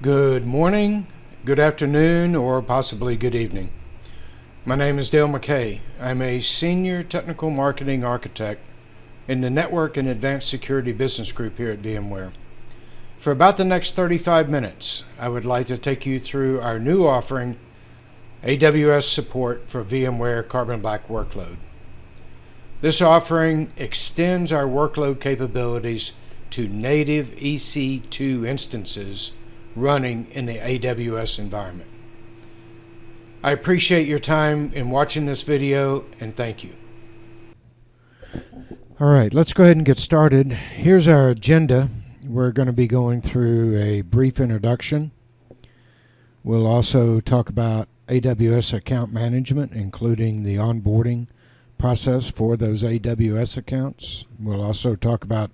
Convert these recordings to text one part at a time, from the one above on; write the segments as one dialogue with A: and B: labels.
A: Good morning, good afternoon, or possibly good evening. My name is Dale Mckay. I'm a senior technical marketing architect in the Network and Advanced Security Business Group here at VMware. For about the next 35 minutes, I would like to take you through our new offering, AWS support for VMware Carbon Black Workload. This offering extends our workload capabilities to native EC2 instances running in the AWS environment. I appreciate your time in watching this video, and thank you. All right, let's go ahead and get started. Here's our agenda. We're going to be going through a brief introduction. We'll also talk about AWS account management, including the onboarding process for those AWS accounts. We'll also talk about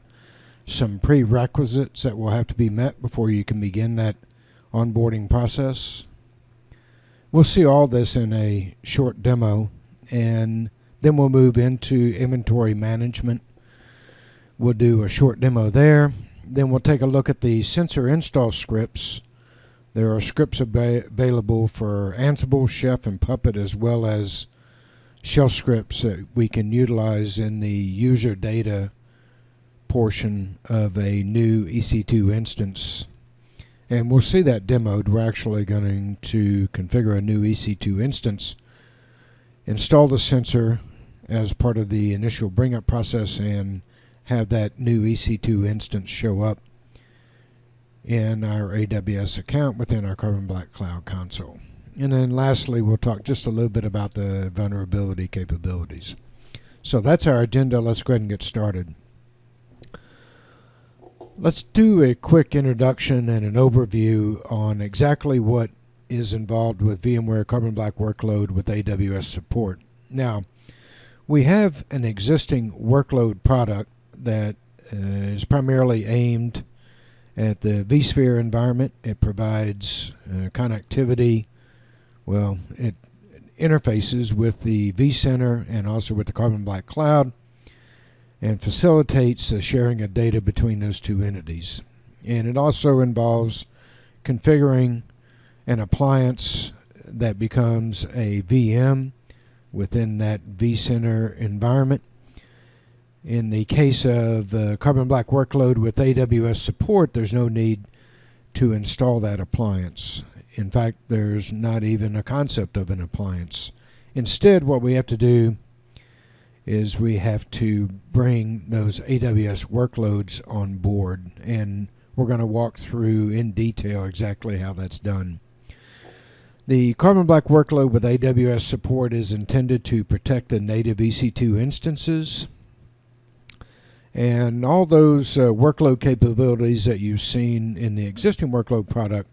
A: some prerequisites that will have to be met before you can begin that onboarding process. We'll see all this in a short demo, and then we'll move into inventory management. We'll do a short demo there. Then we'll take a look at the sensor install scripts. There are scripts available for Ansible, Chef, and Puppet, as well as shell scripts that we can utilize in the user data portion of a new EC2 instance. And we'll see that demoed. We're actually going to configure a new EC2 instance, install the sensor as part of the initial bring up process, and have that new EC2 instance show up in our AWS account within our Carbon Black Cloud console. And then lastly, we'll talk just a little bit about the vulnerability capabilities. So that's our agenda. Let's go ahead and get started. Let's do a quick introduction and an overview on exactly what is involved with VMware Carbon Black Workload with AWS support. Now, we have an existing workload product that is primarily aimed at the vSphere environment. It provides connectivity. Well, it interfaces with the vCenter and also with the Carbon Black Cloud, and facilitates the sharing of data between those two entities. And it also involves configuring an appliance that becomes a VM within that vCenter environment. In the case of Carbon Black Workload with AWS support, there's no need to install that appliance. In fact, there's not even a concept of an appliance. Instead, what we have to do is we have to bring those AWS workloads on board, and we're going to walk through in detail exactly how that's done. The Carbon Black Workload with AWS support is intended to protect the native EC2 instances, and all those workload capabilities that you've seen in the existing workload product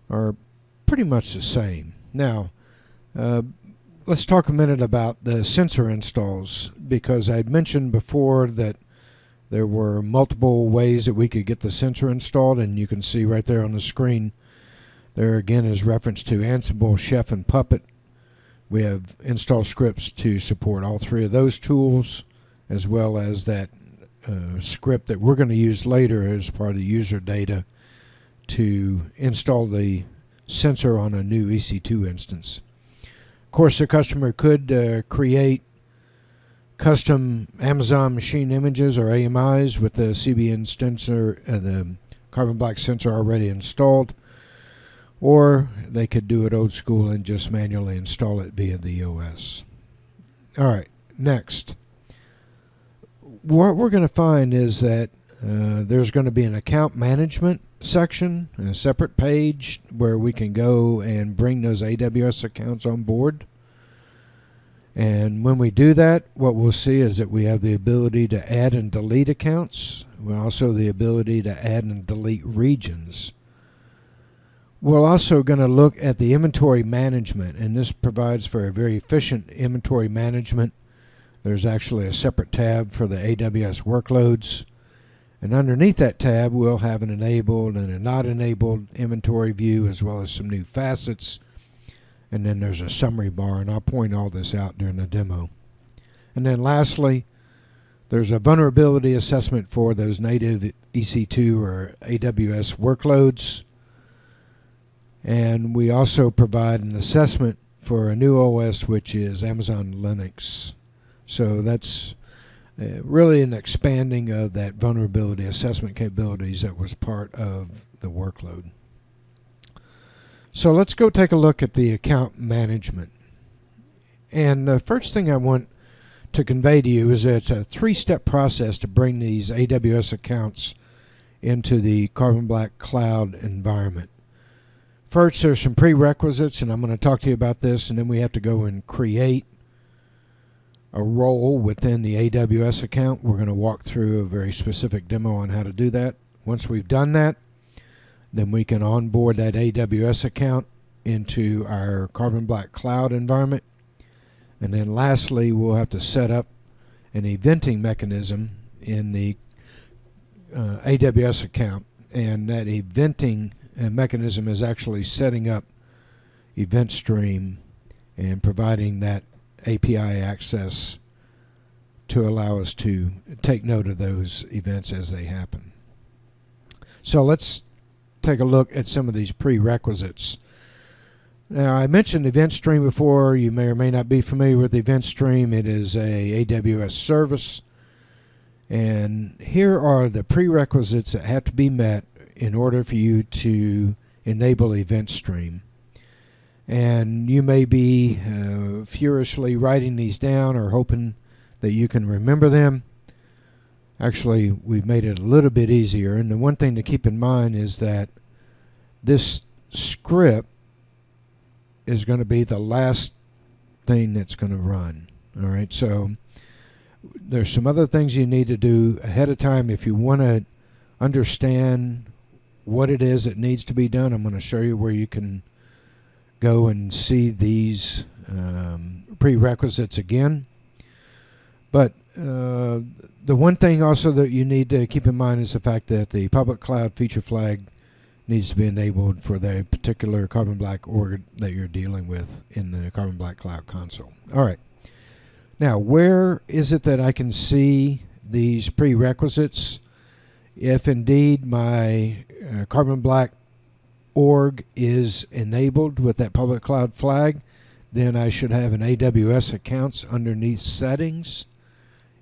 A: are pretty much the same. Now, let's talk a minute about the sensor installs, because I'd mentioned before that there were multiple ways that we could get the sensor installed, and you can see right there on the screen there again is reference to Ansible, Chef, and Puppet. We have install scripts to support all three of those tools, as well as that script that we're going to use later as part of the user data to install the sensor on a new EC2 instance. Of course, the customer could create custom Amazon machine images or AMIs with the CBN sensor, the Carbon Black sensor already installed, or they could do it old school and just manually install it via the OS. All right, next. What we're going to find is that there's going to be an account management section, a separate page where we can go and bring those AWS accounts on board. And when we do that, what we'll see is that we have the ability to add and delete accounts. We also the ability to add and delete regions. We're also going to look at the inventory management, and this provides for a very efficient inventory management. There's actually a separate tab for the AWS workloads. And underneath that tab, we'll have an enabled and a not enabled inventory view, as well as some new facets. And then there's a summary bar, and I'll point all this out during the demo. And then lastly, there's a vulnerability assessment for those native EC2 or AWS workloads. And we also provide an assessment for a new OS, which is Amazon Linux. So that's really an expanding of that vulnerability assessment capabilities that was part of the workload. So let's go take a look at the account management. And the first thing I want to convey to you is that it's a 3-step process to bring these AWS accounts into the Carbon Black Cloud environment. First, there's some prerequisites, and I'm going to talk to you about this, and then we have to go and create a role within the AWS account. We're going to walk through a very specific demo on how to do that. Once we've done that, then we can onboard that AWS account into our Carbon Black Cloud environment. And then lastly, we'll have to set up an eventing mechanism in the AWS account. And that eventing mechanism is actually setting up event stream and providing that API access to allow us to take note of those events as they happen. So let's take a look at some of these prerequisites. Now, I mentioned event stream before. You may or may not be familiar with event stream. It is a AWS service, and here are the prerequisites that have to be met in order for you to enable event stream. And you may be furiously writing these down or hoping that you can remember them. Actually, we've made it a little bit easier. And the one thing to keep in mind is that this script is going to be the last thing that's going to run. All right, so there's some other things you need to do ahead of time if you want to understand what it is that needs to be done. I'm going to show you where you can go and see these prerequisites again. But the one thing also that you need to keep in mind is the fact that the public cloud feature flag needs to be enabled for the particular Carbon Black org that you're dealing with in the Carbon Black Cloud console. All right. Now, where is it that I can see these prerequisites? If indeed my Carbon Black org is enabled with that public cloud flag, then I should have an AWS accounts underneath settings.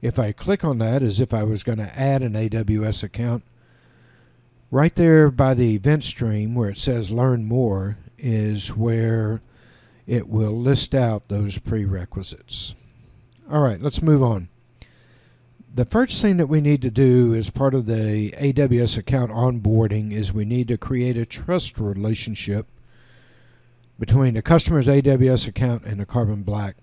A: If I click on that as if I was going to add an AWS account, right there by the event stream where it says learn more is where it will list out those prerequisites. All right, let's move on. The first thing that we need to do as part of the AWS account onboarding is we need to create a trust relationship between the customer's AWS account and the Carbon Black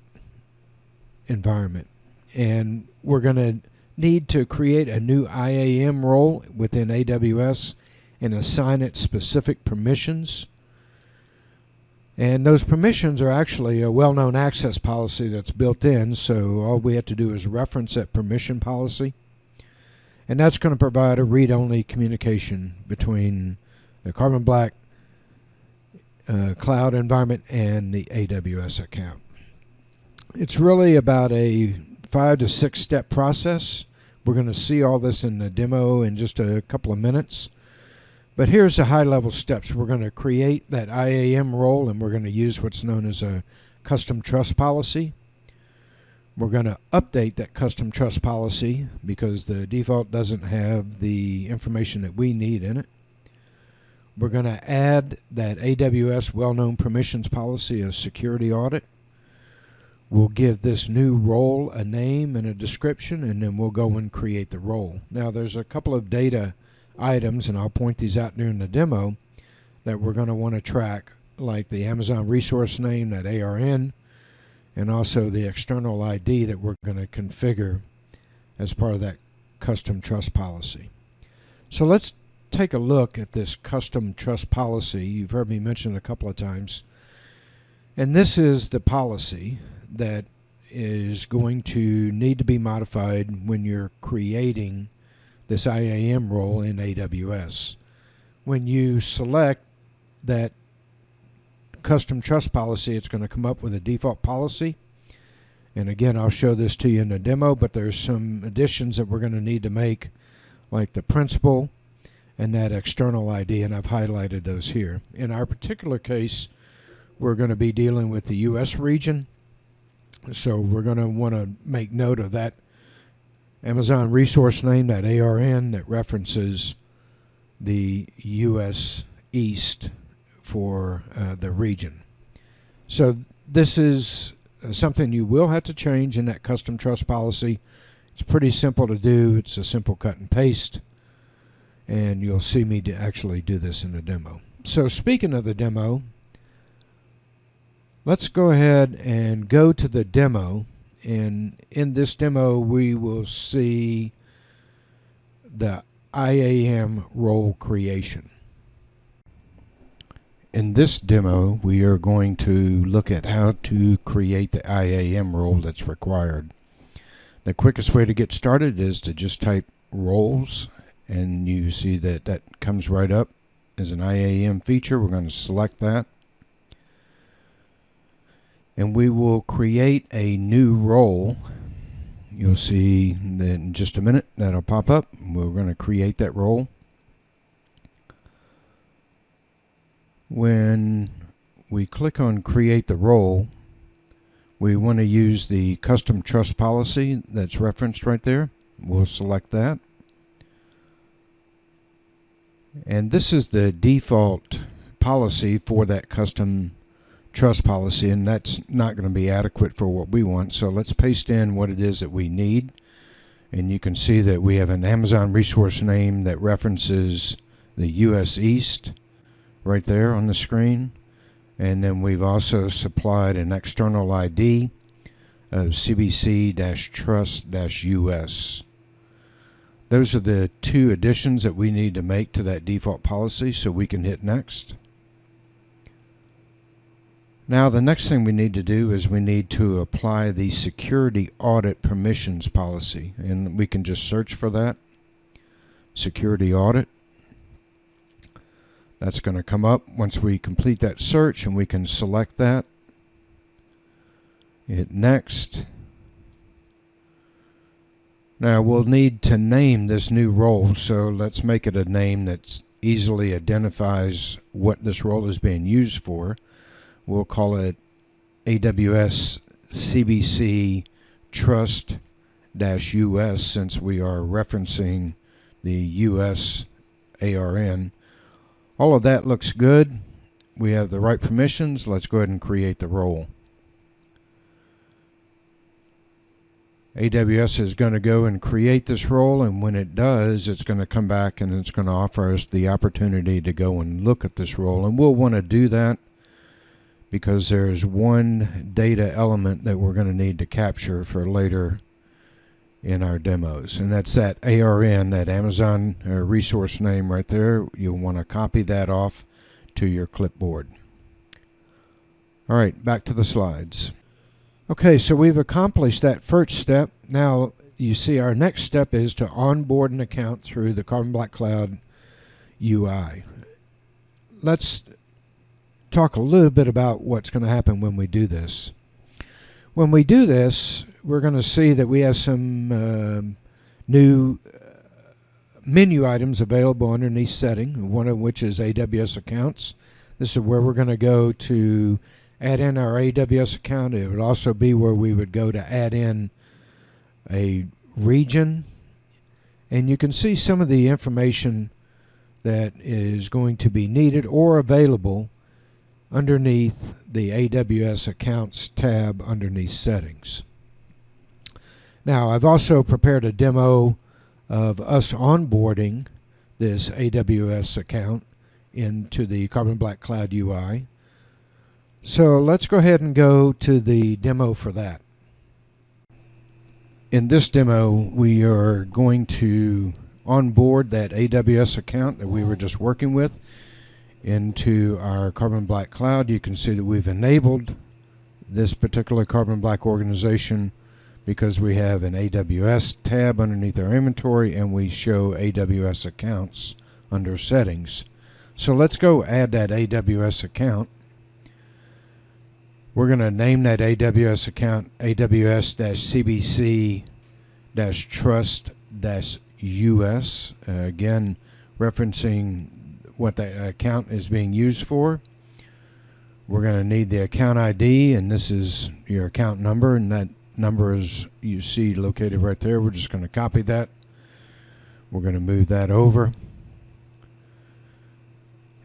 A: environment. And we're going to need to create a new IAM role within AWS and assign it specific permissions. And those permissions are actually a well-known access policy that's built in, so all we have to do is reference that permission policy. And that's going to provide a read-only communication between the Carbon Black cloud environment and the AWS account. It's really about a 5 to 6 step process. We're going to see all this in the demo in just a couple of minutes. But here's the high-level steps. We're going to create that IAM role, and we're going to use what's known as a custom trust policy. We're going to update that custom trust policy because the default doesn't have the information that we need in it. We're going to add that AWS well-known permissions policy of security audit. We'll give this new role a name and a description, and then we'll go and create the role. Now, there's a couple of data items, and I'll point these out during the demo, that we're going to want to track, like the Amazon resource name, that ARN, and also the external ID that we're going to configure as part of that custom trust policy. So let's take a look at this custom trust policy. You've heard me mention it a couple of times. And this is the policy that is going to need to be modified when you're creating this IAM role in AWS. When you select that custom trust policy, it's going to come up with a default policy. And again, I'll show this to you in the demo, but there's some additions that we're going to need to make, like the principal and that external ID, and I've highlighted those here. In our particular case, we're going to be dealing with the US region, so we're going to want to make note of that Amazon resource name, that ARN, that references the US East for the region. So this is something you will have to change in that custom trust policy. It's pretty simple to do. It's a simple cut and paste, and you'll see me to actually do this in a demo. So speaking of the demo, let's go ahead and go to the demo, and in this demo we will see the IAM role creation. In this demo, we are going to look at how to create the IAM role that's required. The quickest way to get started is to just type roles, and you see that that comes right up as an IAM feature. We're going to select that, and we will create a new role. You'll see that in just a minute that'll pop up. We're going to create that role. When we click on create the role, we want to use the custom trust policy that's referenced right there. We'll select that. And this is the default policy for that custom trust policy, and that's not going to be adequate for what we want. So let's paste in what it is that we need. And you can see that we have an Amazon resource name that references the US East right there on the screen, and then we've also supplied an external ID of CBC-trust-US. Those are the two additions that we need to make to that default policy, so we can hit next. Now the next thing we need to do is we need to apply the security audit permissions policy, and we can just search for that, security audit. That's going to come up once we complete that search, and we can select that. Hit next. Now we'll need to name this new role, so let's make it a name that easily identifies what this role is being used for. We'll call it AWS CBC Trust-US, since we are referencing the US ARN. All of that looks good. We have the right permissions. Let's go ahead and create the role. AWS is going to go and create this role, and when it does, it's going to come back and it's going to offer us the opportunity to go and look at this role. And we'll want to do that because there's one data element that we're going to need to capture for later in our demos, and that's that ARN, that Amazon resource name right there. You'll want to copy that off to your clipboard. All right, back to the slides. Okay, so we've accomplished that first step. Now you see our next step is to onboard an account through the Carbon Black Cloud UI. Let's talk a little bit about what's going to happen when we do this. When we do this, we're going to see that we have some new menu items available underneath setting, one of which is AWS accounts. This is where we're going to go to add in our AWS account. It would also be where we would go to add in a region. And you can see some of the information that is going to be needed or available underneath the AWS accounts tab underneath settings. Now I've also prepared a demo of us onboarding this AWS account into the Carbon Black Cloud UI. So let's go ahead and go to the demo for that. In this demo, we are going to onboard that AWS account that we were just working with into our Carbon Black Cloud. You can see that we've enabled this particular Carbon Black organization because we have an AWS tab underneath our inventory, and we show AWS accounts under settings. So let's go add that AWS account. We're going to name that AWS account AWS-CBC-Trust-US. Again, referencing what the account is being used for. We're going to need the account ID, and this is your account number, and that number is, you see, located right there. We're just going to copy that. We're going to move that over.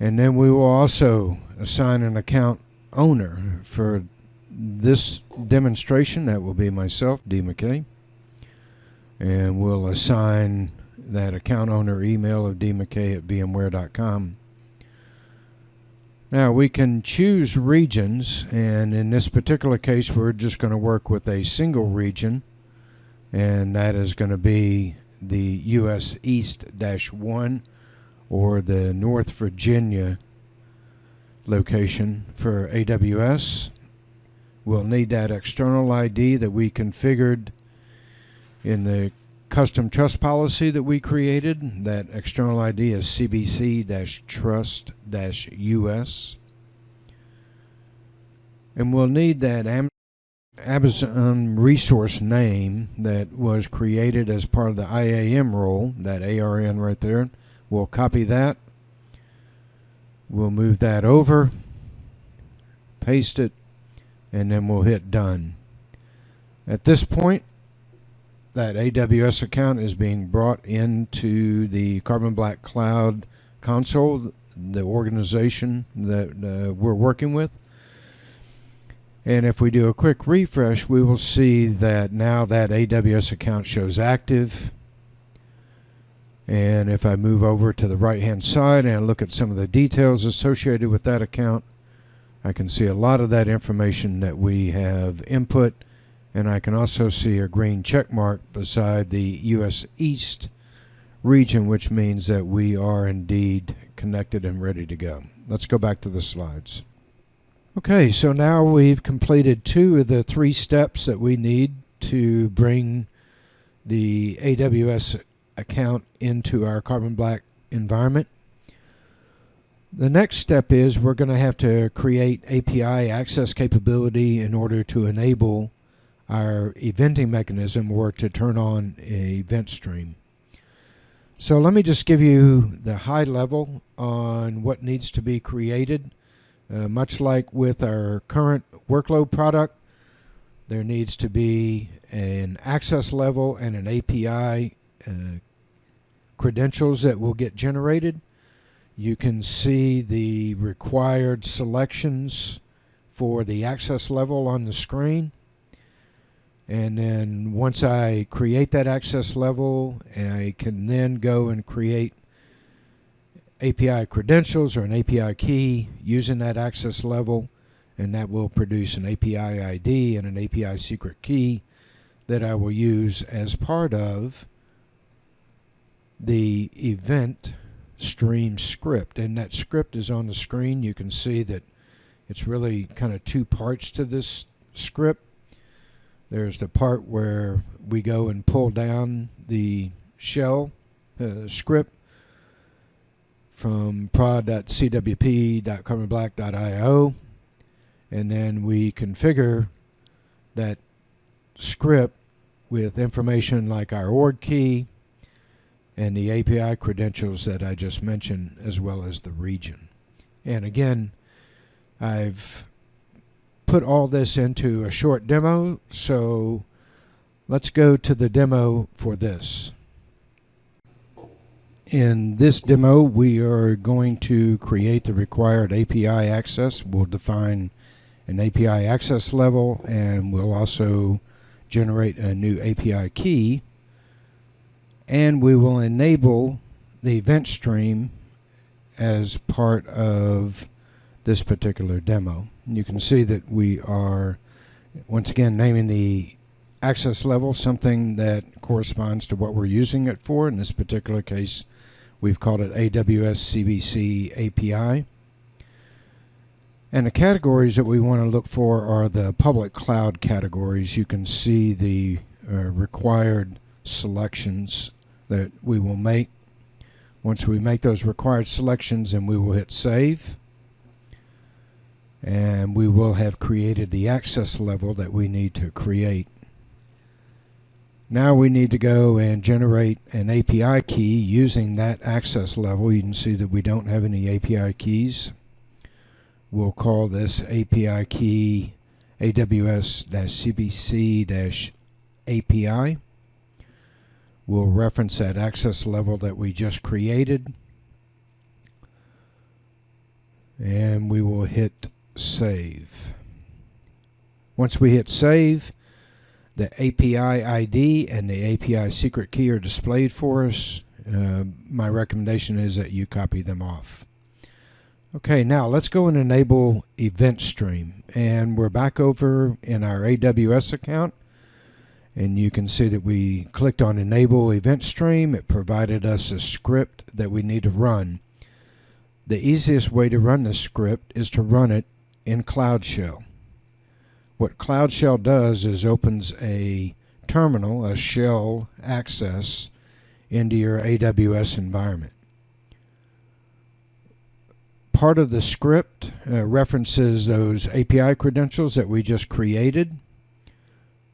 A: And then we will also assign an account owner for this demonstration. That will be myself, D. Mckay. And we'll assign that account owner email of dmckay@vmware.com. Now we can choose regions, and in this particular case we're just going to work with a single region, and that is going to be the US East-1 or the North Virginia location for AWS. We'll need that external ID that we configured in the custom trust policy that we created. That external ID is CBC-trust-US. And we'll need that Amazon resource name that was created as part of the IAM role, that ARN right there. We'll copy that. We'll move that over, paste it, and then we'll hit done. At this point, that AWS account is being brought into the Carbon Black Cloud console, the organization that we're working with. And if we do a quick refresh, we will see that now that AWS account shows active. And if I move over to the right-hand side and look at some of the details associated with that account, I can see a lot of that information that we have input. And I can also see a green check mark beside the US East region, which means that we are indeed connected and ready to go. Let's go back to the slides. Okay, so now we've completed 2 of the 3 steps that we need to bring the AWS account into our Carbon Black environment. The next step is we're going to have to create API access capability in order to enable our eventing mechanism, or to turn on an event stream. So let me just give you the high level on what needs to be created. Much like with our current Workload product, there needs to be an access level and an API credentials that will get generated. You can see the required selections for the access level on the screen. And then once I create that access level, I can then go and create API credentials or an API key using that access level, and that will produce an API ID and an API secret key that I will use as part of the event stream script. And that script is on the screen. You can see that it's really kind of 2 parts to this script. There's the part where we go and pull down the shell script from prod.cwp.carbonblack.io, and then we configure that script with information like our org key and the API credentials that I just mentioned, as well as the region. And again, I've put all this into a short demo, so let's go to the demo for this. In this demo, we are going to create the required API access. We'll define an API access level, and we'll also generate a new API key, and we will enable the event stream as part of this particular demo. And you can see that we are once again naming the access level something that corresponds to what we're using it for. In this particular case, we've called it AWS CBC API. And the categories that we want to look for are the public cloud categories. You can see the required selections that we will make. Once we make those required selections, then we will hit save. And we will have created the access level that we need to create. Now we need to go and generate an API key using that access level. You can see that we don't have any API keys. We'll call this API key AWS-CBC-API. We'll reference that access level that we just created. And we will hit save. Once we hit save, the API ID and the API secret key are displayed for us. My recommendation is that you copy them off. Okay, now let's go and enable Event Stream. And we're back over in our AWS account. And you can see that we clicked on Enable Event Stream. It provided us a script that we need to run. The easiest way to run this script is to run it in Cloud Shell. What Cloud Shell does is opens a terminal, a shell access into your AWS environment. Part of the script references those API credentials that we just created.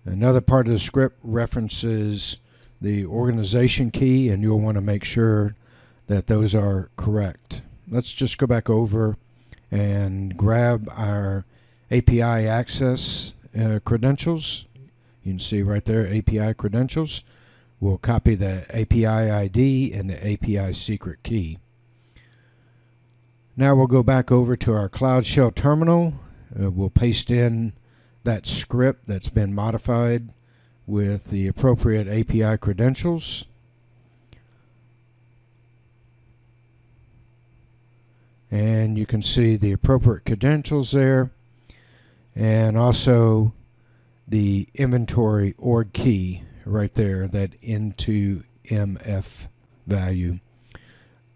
A: Another part of the script references the organization key, and you'll want to make sure that those are correct. Let's just go back over and grab our API access credentials. You can see right there, API credentials. We'll copy the API ID and the API secret key. Now we'll go back over to our Cloud Shell terminal. We'll paste in that script that's been modified with the appropriate API credentials. And you can see the appropriate credentials there, and also the inventory org key right there, that into MF value.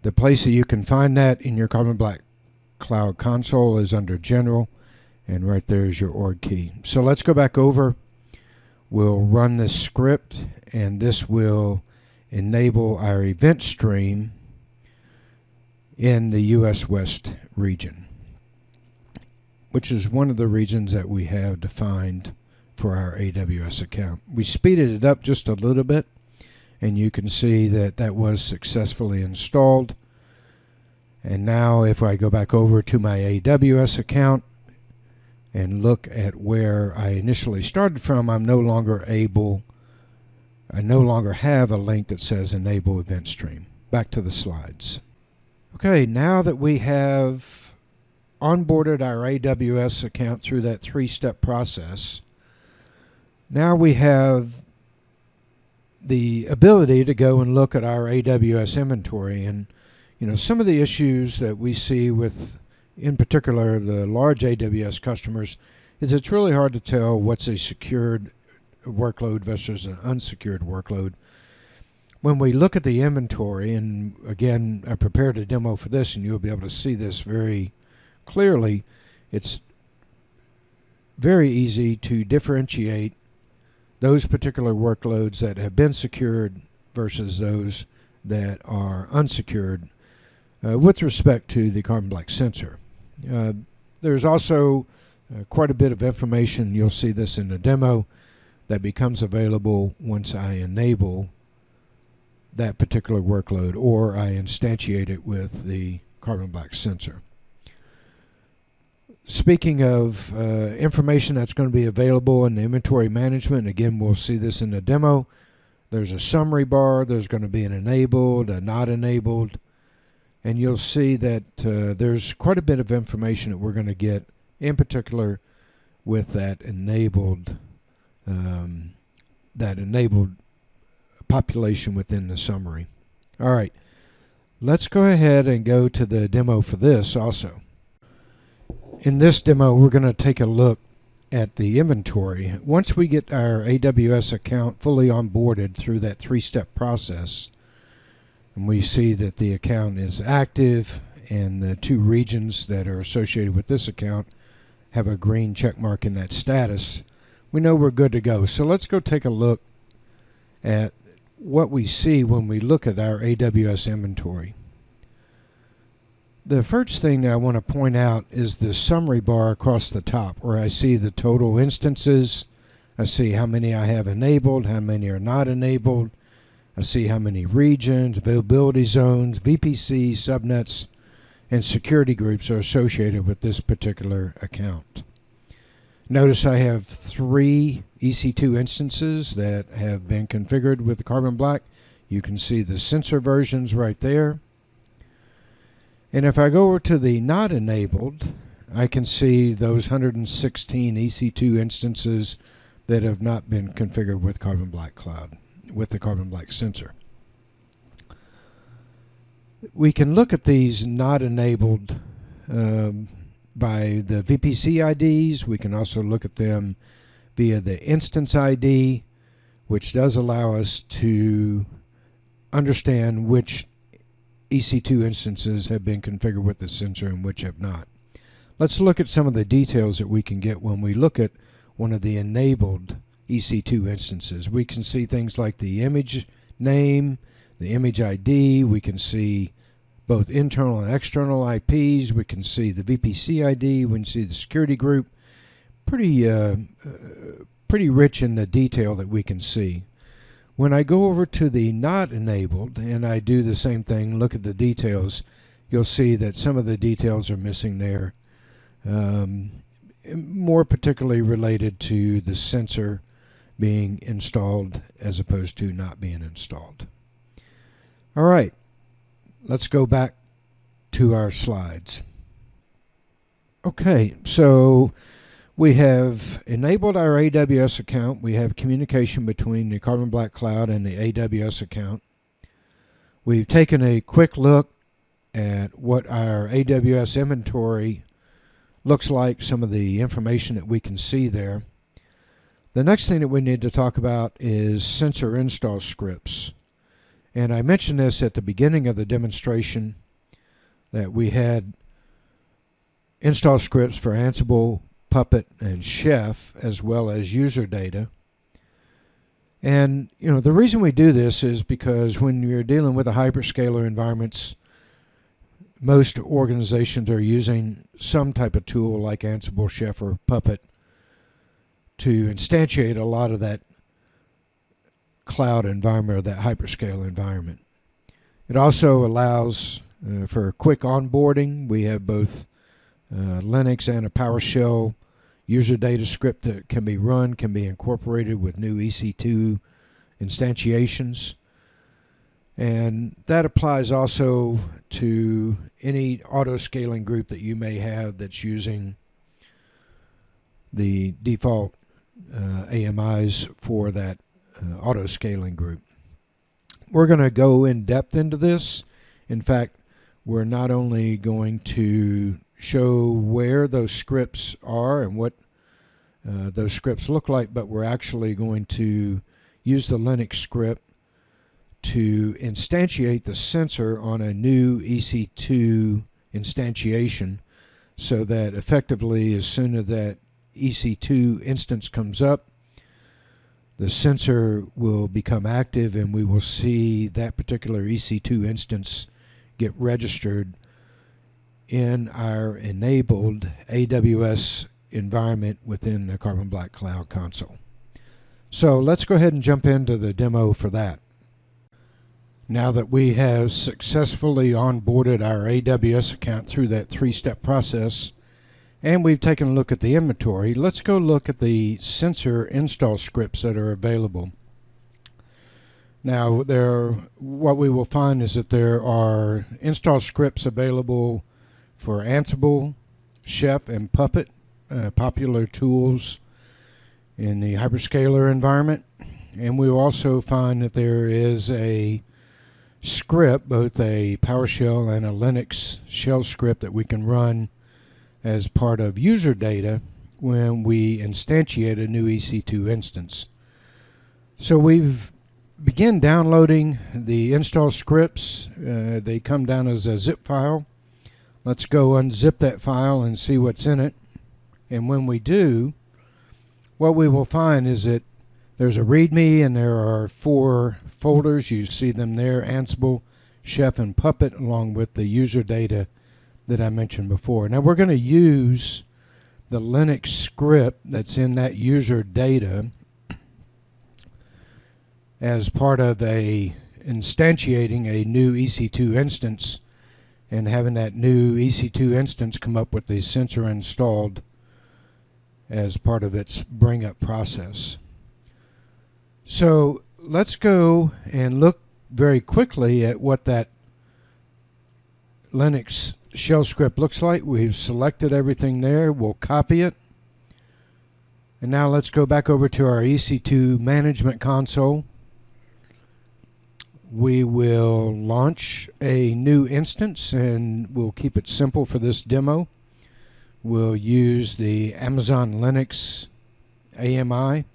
A: The place that you can find that in your Carbon Black Cloud console is under General, and right there is your org key. So let's go back over. We'll run this script, and this will enable our event stream in the US West region, which is one of the regions that we have defined for our AWS account. We speeded it up just a little bit, and you can see that that was successfully installed. And now if I go back over to my AWS account and look at where I initially started from, I no longer have a link that says Enable Event Stream. Back to the slides. Okay, now that we have onboarded our AWS account through that three-step process, now we have the ability to go and look at our AWS inventory. And some of the issues that we see with, in particular, the large AWS customers is it's really hard to tell what's a secured workload versus an unsecured workload. When we look at the inventory, and again, I prepared a demo for this, and you'll be able to see this very clearly, it's very easy to differentiate those particular workloads that have been secured versus those that are unsecured with respect to the Carbon Black sensor. There's also quite a bit of information, you'll see this in the demo, that becomes available once I enable that particular workload or I instantiate it with the Carbon Black sensor. Speaking of information that's going to be available in the inventory management, again, we'll see this in the demo. There's a summary bar, there's going to be an enabled, a not enabled, and you'll see that there's quite a bit of information that we're going to get, in particular with that enabled population within the summary. All right, let's go ahead and go to the demo for this also. In this demo, we're going to take a look at the inventory. Once we get our AWS account fully onboarded through that three-step process, and we see that the account is active and the two regions that are associated with this account have a green check mark in that status, we know we're good to go. So let's go take a look at what we see when we look at our AWS inventory. The first thing that I want to point out is the summary bar across the top, where I see the total instances, I see how many I have enabled, how many are not enabled. I see how many regions, availability zones, VPC, subnets, and security groups are associated with this particular account. Notice I have 3 EC2 instances that have been configured with the Carbon Black. You can see the sensor versions right there. And if I go over to the not enabled, I can see those 116 EC2 instances that have not been configured with Carbon Black Cloud, with the Carbon Black sensor. We can look at these not enabled by the VPC IDs. We can also look at them via the instance ID, which does allow us to understand which EC2 instances have been configured with the sensor and which have not. Let's look at some of the details that we can get when we look at one of the enabled EC2 instances. We can see things like the image name, the image ID. We can see both internal and external IPs. We can see the VPC ID. We can see the security group. Pretty rich in the detail that we can see. When I go over to the not enabled and I do the same thing, look at the details, you'll see that some of the details are missing there. More particularly related to the sensor being installed as opposed to not being installed. All right, let's go back to our slides. Okay, so we have enabled our AWS account. We have communication between the Carbon Black Cloud and the AWS account. We've taken a quick look at what our AWS inventory looks like, some of the information that we can see there. The next thing that we need to talk about is sensor install scripts. And I mentioned this at the beginning of the demonstration that we had install scripts for Ansible, Puppet, and Chef, as well as user data. And the reason we do this is because when you're dealing with a hyperscaler environments, most organizations are using some type of tool like Ansible, Chef, or Puppet to instantiate a lot of that cloud environment or that hyperscale environment. It also allows for quick onboarding. We have both Linux and a PowerShell user data script that can be run, can be incorporated with new EC2 instantiations. And that applies also to any auto-scaling group that you may have that's using the default AMIs for that auto-scaling group. We're going to go in depth into this. In fact, we're not only going to show where those scripts are and what those scripts look like, but we're actually going to use the Linux script to instantiate the sensor on a new EC2 instantiation, so that effectively as soon as that EC2 instance comes up, the sensor will become active and we will see that particular EC2 instance get registered in our enabled AWS environment within the Carbon Black Cloud console. So let's go ahead and jump into the demo for that. Now that we have successfully onboarded our AWS account through that 3-step process, and we've taken a look at the inventory, let's go look at the sensor install scripts that are available. Now, what we will find is that there are install scripts available for Ansible, Chef, and Puppet, popular tools in the hyperscaler environment. And we will also find that there is a script, both a PowerShell and a Linux shell script that we can run as part of user data when we instantiate a new EC2 instance. So we've begun downloading the install scripts. They come down as a zip file. Let's go unzip that file and see what's in it. And when we do, what we will find is that there's a README and there are 4 folders. You see them there, Ansible, Chef, and Puppet, along with the user data that I mentioned before. Now we're going to use the Linux script that's in that user data as part of instantiating a new EC2 instance and having that new EC2 instance come up with the sensor installed as part of its bring up process. So let's go and look very quickly at what that Linux shell script looks like. We've selected everything there. We'll copy it. And now let's go back over to our EC2 management console. We will launch a new instance, and we'll keep it simple for this demo. We'll use the Amazon Linux AMI.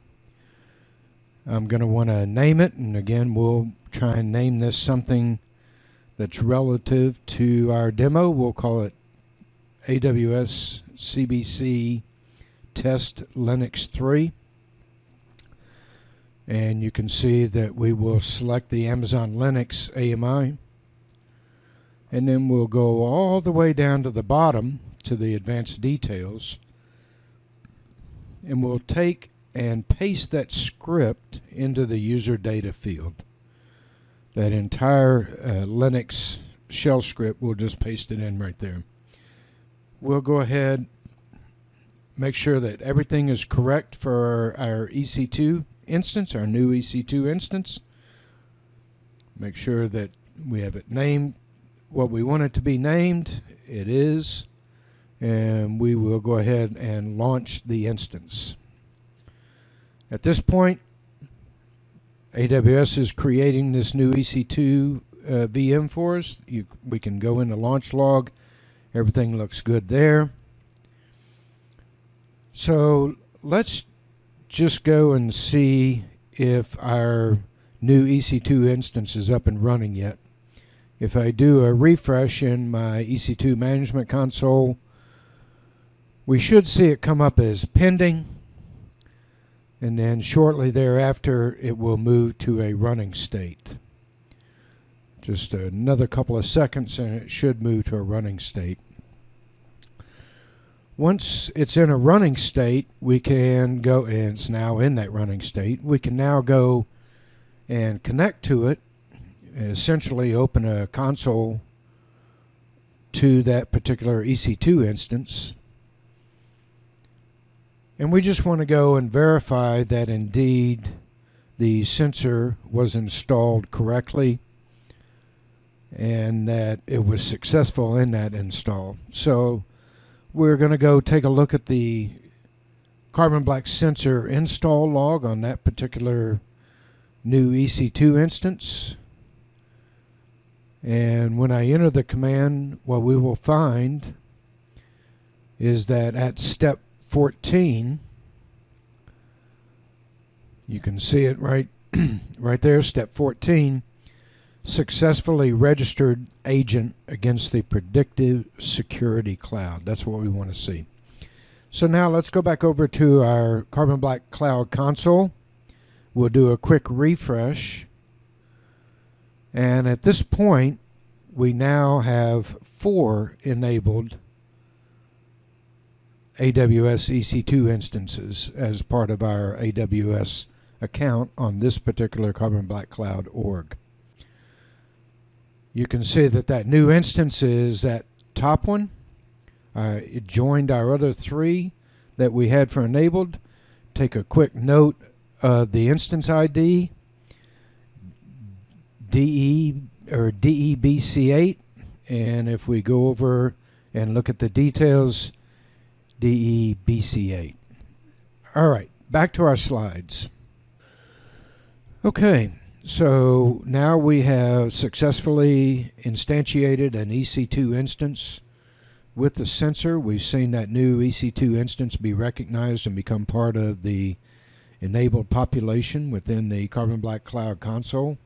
A: I'm going to want to name it, and again, we'll try and name this something that's relative to our demo. We'll call it AWS CBC Test Linux 3. And you can see that we will select the Amazon Linux AMI. And then we'll go all the way down to the bottom to the advanced details. And we'll take and paste that script into the user data field. That entire Linux shell script, we'll just paste it in right there. We'll go ahead, make sure that everything is correct for our EC2 instance, our new EC2 instance. Make sure that we have it named what we want it to be named. It is. And we will go ahead and launch the instance. At this point, AWS is creating this new EC2 VM for us. We can go into launch log. Everything looks good there. So let's just go and see if our new EC2 instance is up and running yet. If I do a refresh in my EC2 management console, we should see it come up as pending. And then shortly thereafter, it will move to a running state. Just another couple of seconds and it should move to a running state. Once it's in a running state, we can go, and it's now in that running state, we can now go and connect to it, essentially open a console to that particular EC2 instance. And we just want to go and verify that indeed the sensor was installed correctly and that it was successful in that install. So we're going to go take a look at the Carbon Black sensor install log on that particular new EC2 instance. And when I enter the command, what we will find is that at step 14, you can see it right there, step 14, successfully registered agent against the predictive security cloud. That's what we want to see. So now let's go back over to our Carbon Black Cloud console. We'll do a quick refresh. And at this point, we now have 4 enabled AWS EC2 instances as part of our AWS account on this particular Carbon Black Cloud org. You can see that that new instance is that top one. It joined our other 3 that we had for enabled. Take a quick note of the instance ID, DEBC8, and if we go over and look at the details, DEBC8. All right, back to our slides. Okay, so now we have successfully instantiated an EC2 instance with the sensor. We've seen that new EC2 instance be recognized and become part of the enabled population within the Carbon Black Cloud console.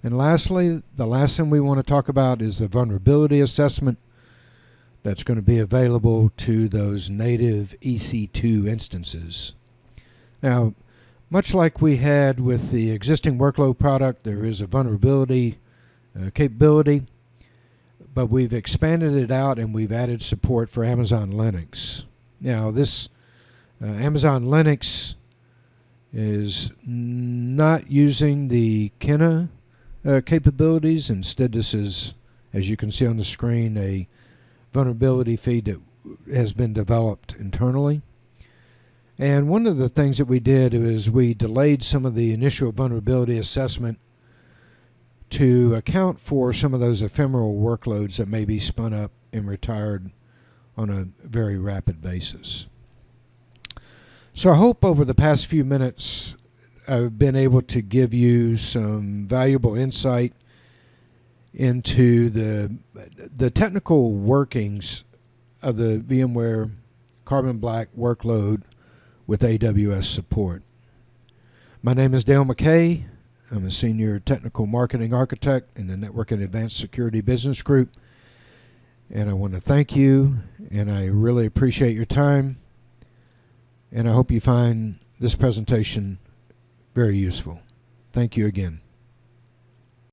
A: And lastly, the last thing we want to talk about is the vulnerability assessment that's going to be available to those native EC2 instances. Now, much like we had with the existing Workload product, there is a vulnerability capability, but we've expanded it out and we've added support for Amazon Linux. Now, this Amazon Linux is not using the Kenna capabilities. Instead, this is, as you can see on the screen, a vulnerability feed that has been developed internally. And one of the things that we did is we delayed some of the initial vulnerability assessment to account for some of those ephemeral workloads that may be spun up and retired on a very rapid basis. So I hope over the past few minutes I've been able to give you some valuable insight into the technical workings of the VMware Carbon Black workload with AWS support. My name is Dale Mckay. I'm a Senior Technical Marketing Architect in the Network and Advanced Security Business Group. And I want to thank you, and I really appreciate your time. And I hope you find this presentation very useful. Thank you again.